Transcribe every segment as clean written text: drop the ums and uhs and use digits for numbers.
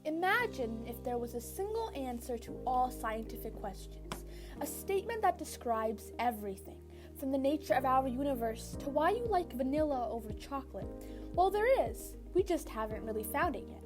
Imagine if there was a single answer to all scientific questions, a statement that describes everything, from the nature of our universe to why you like vanilla over chocolate. Well, there is. We just haven't really found it yet.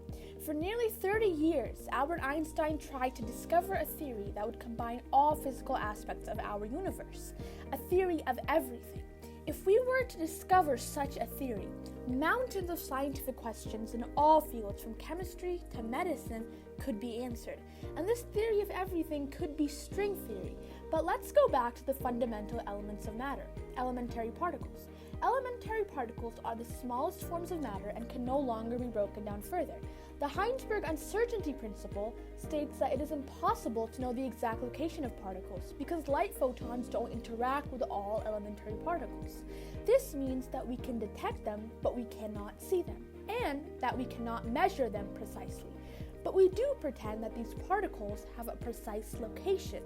For nearly 30 years, Albert Einstein tried to discover a theory that would combine all physical aspects of our universe, a theory of everything. If we were to discover such a theory, mountains of scientific questions in all fields, from chemistry to medicine, could be answered. And this theory of everything could be string theory. But let's go back to the fundamental elements of matter, elementary particles. Elementary particles are the smallest forms of matter and can no longer be broken down further. The Heisenberg uncertainty principle states that it is impossible to know the exact location of particles because light photons don't interact with all elementary particles. This means that we can detect them, but we cannot see them, and that we cannot measure them precisely. But we do pretend that these particles have a precise location.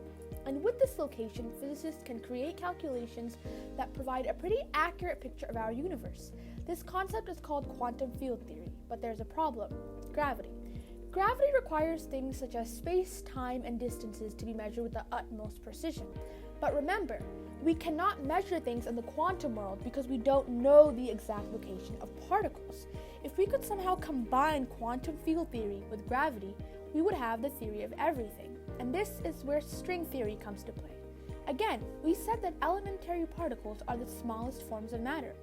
And with this location, physicists can create calculations that provide a pretty accurate picture of our universe. This concept is called quantum field theory, but there's a problem: gravity. Gravity requires things such as space, time, and distances to be measured with the utmost precision. But remember, we cannot measure things in the quantum world because we don't know the exact location of particles. If we could somehow combine quantum field theory with gravity, we would have the theory of everything. And this is where string theory comes to play. Again, we said that elementary particles are the smallest forms of matter.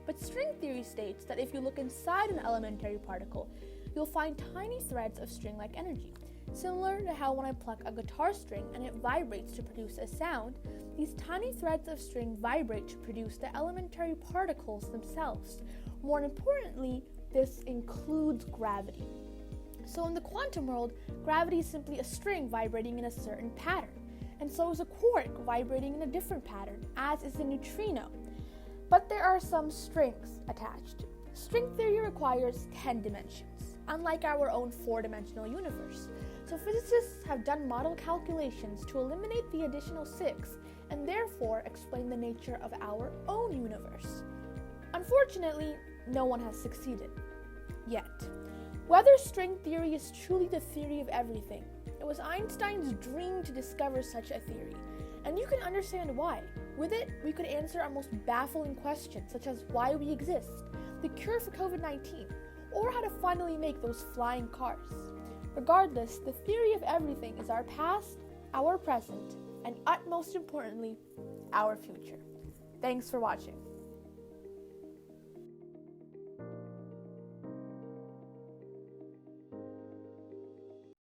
But string theory states that if you look inside an elementary particle, you'll find tiny threads of string-like energy. Similar to how when I pluck a guitar string and it vibrates to produce a sound, these tiny threads of string vibrate to produce the elementary particles themselves. More importantly, this includes gravity. So in the quantum world, gravity is simply a string vibrating in a certain pattern. And so is a quark vibrating in a different pattern, as is a neutrino. But there are some strings attached. String theory requires 10 dimensions, unlike our own 4-dimensional universe. So physicists have done model calculations to eliminate the additional 6 and therefore explain the nature of our own universe. Unfortunately, no one has succeeded. Yet. Whether string theory is truly the theory of everything, it was Einstein's dream to discover such a theory. And you can understand why. With it, we could answer our most baffling questions, such as why we exist, the cure for COVID-19, or how to finally make those flying cars. Regardless, the theory of everything is our past, our present, and utmost importantly, our future. Thanks for watching.